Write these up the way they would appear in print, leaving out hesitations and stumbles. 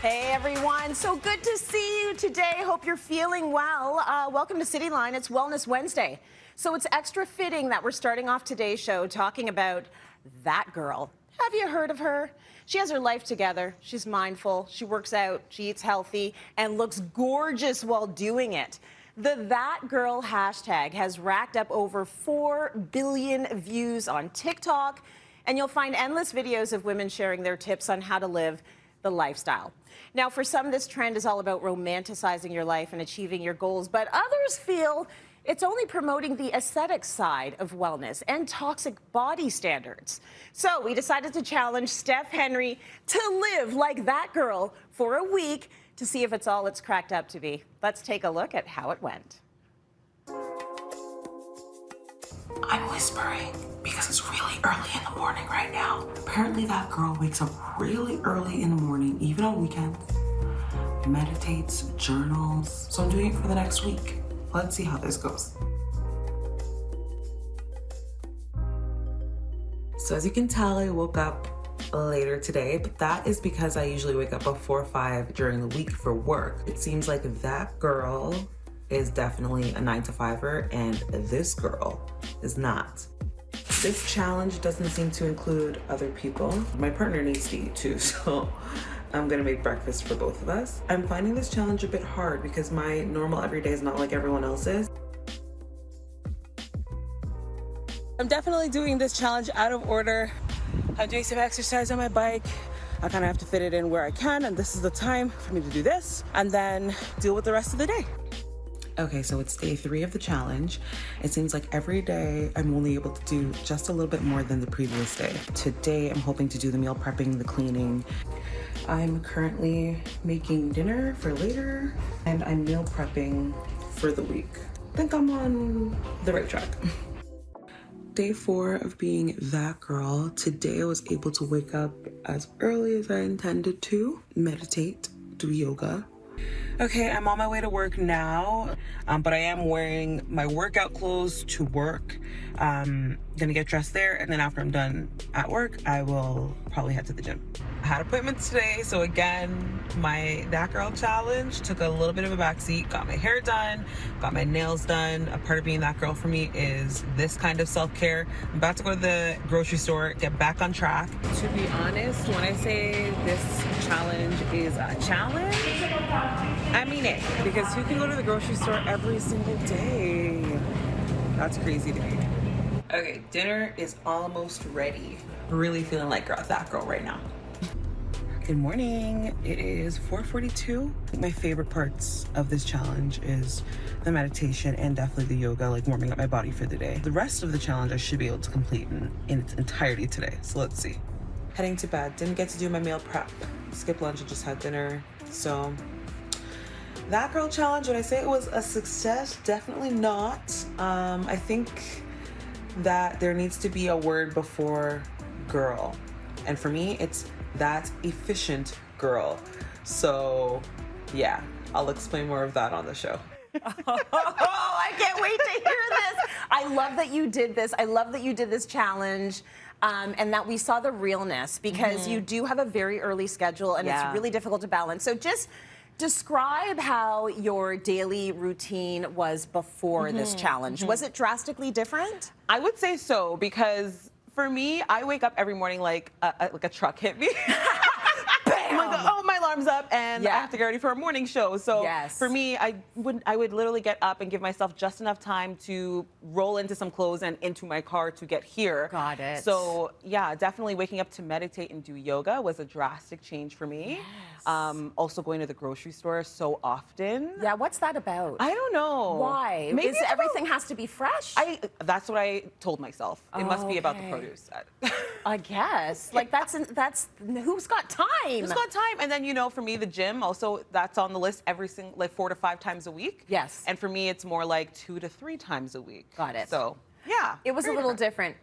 Hey everyone, so good to see you today. Hope you're feeling well. Welcome to Cityline. It's Wellness Wednesday. So it's extra fitting that we're starting off today's show talking about that girl. Have you heard of her? She has her life together. She's mindful, she works out, she eats healthy, and looks gorgeous while doing it. The That Girl hashtag has racked up over 4 billion views on TikTok, and you'll find endless videos of women sharing their tips on how to live the lifestyle. Now, for some, this trend is all about romanticizing your life and achieving your goals, but others feel it's only promoting the aesthetic side of wellness and toxic body standards. So we decided to challenge Steph Henry to live like that girl for a week to see if it's all it's cracked up to be. Let's take a look at how it went. I'm whispering because it's really early in the morning right now. Apparently that girl wakes up really early in the morning, even on weekends, meditates, journals. So I'm doing it for the next week. Let's see how this goes. So as you can tell, I woke up later today, but that is because I usually wake up before 5 during the week for work. It seems like that girl is definitely a 9-to-5er and this girl is not. This challenge doesn't seem to include other people. My partner needs to eat too, so I'm gonna make breakfast for both of us. I'm finding this challenge a bit hard because my normal everyday is not like everyone else's. I'm definitely doing this challenge out of order. I'm doing some exercise on my bike. I kind of have to fit it in where I can, and this is the time for me to do this and then deal with the rest of the day. Okay, so it's day 3 of the challenge. It seems like every day I'm only able to do just a little bit more than the previous day. Today I'm hoping to do the meal prepping, the cleaning. I'm currently making dinner for later and I'm meal prepping for the week. I think I'm on the right track. Day 4 of being that girl. Today I was able to wake up as early as I intended to, meditate, do yoga. Okay, I'm on my way to work now, but I am wearing my workout clothes to work. Gonna get dressed there, and then after I'm done at work, I will probably head to the gym. I had appointments today, so again, my That Girl challenge took a little bit of a backseat. Got my hair done, got my nails done. A part of being that girl for me is this kind of self-care. I'm about to go to the grocery store, get back on track. To be honest, when I say this challenge is a challenge, I mean it, because who can go to the grocery store every single day? That's crazy to me. Okay, dinner is almost ready. Really feeling like that girl right now. Good morning. It is 4:42. My favorite parts of this challenge is the meditation and definitely the yoga, like warming up my body for the day. The rest of the challenge I should be able to complete in its entirety today, so let's see. Heading to bed. Didn't get to do my meal prep. Skipped lunch and just had dinner, so that girl challenge, would I say it was a success? Definitely not. I think that there needs to be a word before girl. And for me, it's that efficient girl. So yeah, I'll explain more of that on the show. Oh, I can't wait to hear this. I love that you did this. I love that you did this challenge. And that we saw the realness because you do have a very early schedule and it's really difficult to balance. So just describe how your daily routine was before this challenge. Was it drastically different? I would say so, because for me, I wake up every morning like a truck hit me. I'm like, oh, my alarm's up and I have to get ready for a morning show. So for me, I would literally get up and give myself just enough time to roll into some clothes and into my car to get here. Got it. So yeah, definitely waking up to meditate and do yoga was a drastic change for me. Also going to the grocery store so often. Yeah, what's that about? I don't know. Why? Maybe Is everything has to be fresh? That's what I told myself. It must be about the produce. I guess. Like that's who's got time? Who's got time? And then, you know, for me, the gym also, that's on the list every single, like 4 to 5 times a week. Yes. And for me, it's more like 2 to 3 times a week. Got it. So yeah, it was a little different.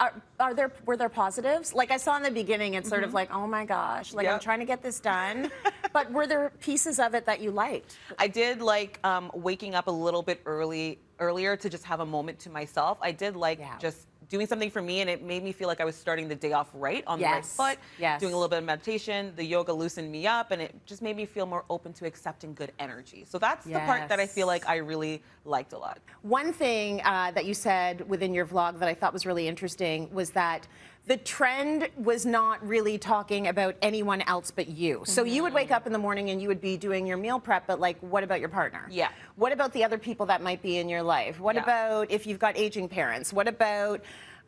Were there positives? Like I saw in the beginning, it's sort of like, oh my gosh, like I'm trying to get this done. But were there pieces of it that you liked? I did like waking up a little bit earlier to just have a moment to myself. I did like just doing something for me, and it made me feel like I was starting the day off right on the right foot. Doing a little bit of meditation, the yoga loosened me up, and it just made me feel more open to accepting good energy. So that's the part that I feel like I really liked a lot. One thing that you said within your vlog that I thought was really interesting was that the trend was not really talking about anyone else but you. So you would wake up in the morning and you would be doing your meal prep, but like, what about your partner? Yeah. What about the other people that might be in your life? What about if you've got aging parents? What about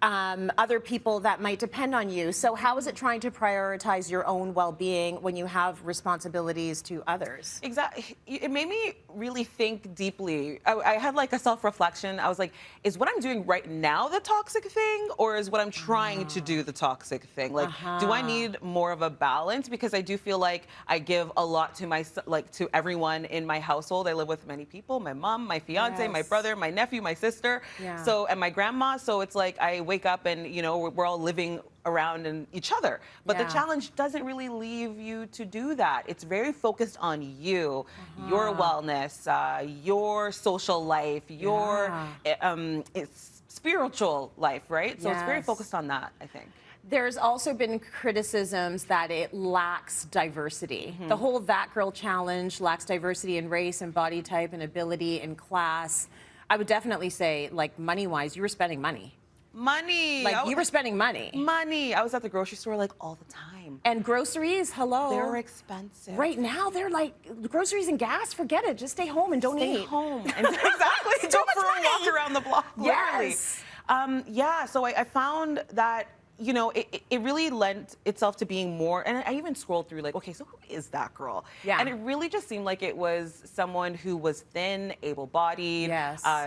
other people that might depend on you? So how is it trying to prioritize your own well-being when you have responsibilities to others? Exactly. It made me really think deeply. I had like a self-reflection. I was like, is what I'm doing right now the toxic thing, or is what I'm trying to do the toxic thing? Like, do I need more of a balance? Because I do feel like I give a lot to to everyone in my household. I live with many people, my mom, my fiance, my brother, my nephew, my sister, so, and my grandma. So it's like I wake up and, you know, we're all living around in each other. But the challenge doesn't really leave you to do that. It's very focused on you, your wellness, your social life, your spiritual life, right? So it's very focused on that, I think. There's also been criticisms that it lacks diversity. The whole That Girl challenge lacks diversity in race and body type and ability and class. I would definitely say, like, money-wise, you were spending money. Money. Like, you were spending money. Money. I was at the grocery store like all the time. And groceries, hello. They're expensive. Right now, they're like, groceries and gas, forget it. Just stay home and don't eat. Stay home. And exactly. Go for a walk around the block, literally. Yes. So I found that, you know, it really lent itself to being more, and I even scrolled through like, okay, so who is that girl? And it really just seemed like it was someone who was thin, able-bodied,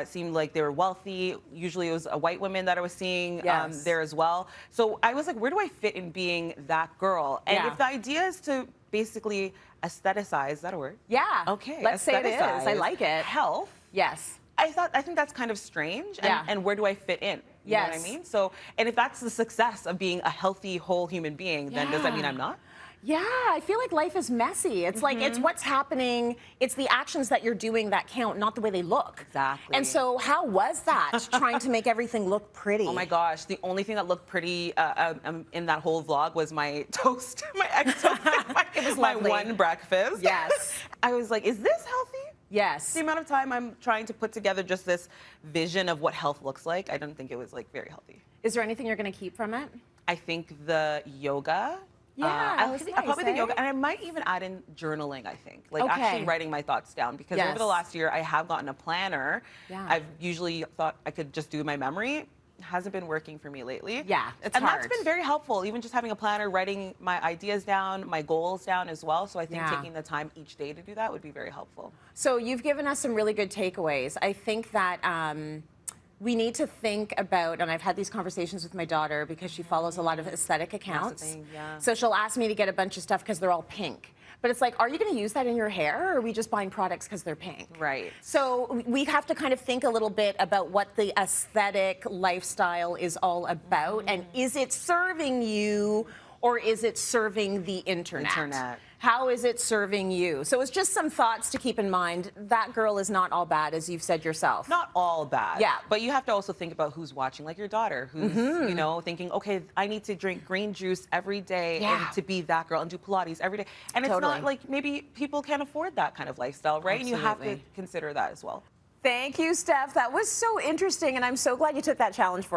seemed like they were wealthy. Usually it was a white woman that I was seeing there as well. So I was like, where do I fit in being that girl? And if the idea is to basically aestheticize, is that a word? Yeah. Okay. Let's say it is. I like it. Health. Yes. I think that's kind of strange. And where do I fit in? You know what I mean? So, and if that's the success of being a healthy, whole human being, then does that mean I'm not? Yeah, I feel like life is messy. It's like, it's what's happening, it's the actions that you're doing that count, not the way they look. Exactly. And so how was that, trying to make everything look pretty? Oh my gosh, the only thing that looked pretty in that whole vlog was my toast, my egg toast, it was my lovely. one breakfast. Yes. I was like, is this healthy? Yes. The amount of time I'm trying to put together just this vision of what health looks like, I don't think it was like very healthy. Is there anything you're going to keep from it? I think the yoga. Probably the yoga, and I might even add in journaling, I think. Like actually writing my thoughts down, because over the last year I have gotten a planner. I've usually thought I could just do my memory. Hasn't been working for me lately. Yeah, it's and hard. That's been very helpful, even just having a planner, writing my ideas down, my goals down as well. So I think taking the time each day to do that would be very helpful. So you've given us some really good takeaways. I think that we need to think about, and I've had these conversations with my daughter because she follows a lot of aesthetic accounts. That's the thing, So she'll ask me to get a bunch of stuff because they're all pink. But it's like, are you going to use that in your hair, or are we just buying products because they're pink? Right. So we have to kind of think a little bit about what the aesthetic lifestyle is all about, and is it serving you, or is it serving the internet? How is it serving you? So it's just some thoughts to keep in mind. That girl is not all bad, as you've said yourself. Not all bad. Yeah. But you have to also think about who's watching, like your daughter, who's, you know, thinking, okay, I need to drink green juice every day and to be that girl and do Pilates every day. And it's not like maybe people can't afford that kind of lifestyle, right? And you have to consider that as well. Thank you, Steph. That was so interesting, and I'm so glad you took that challenge for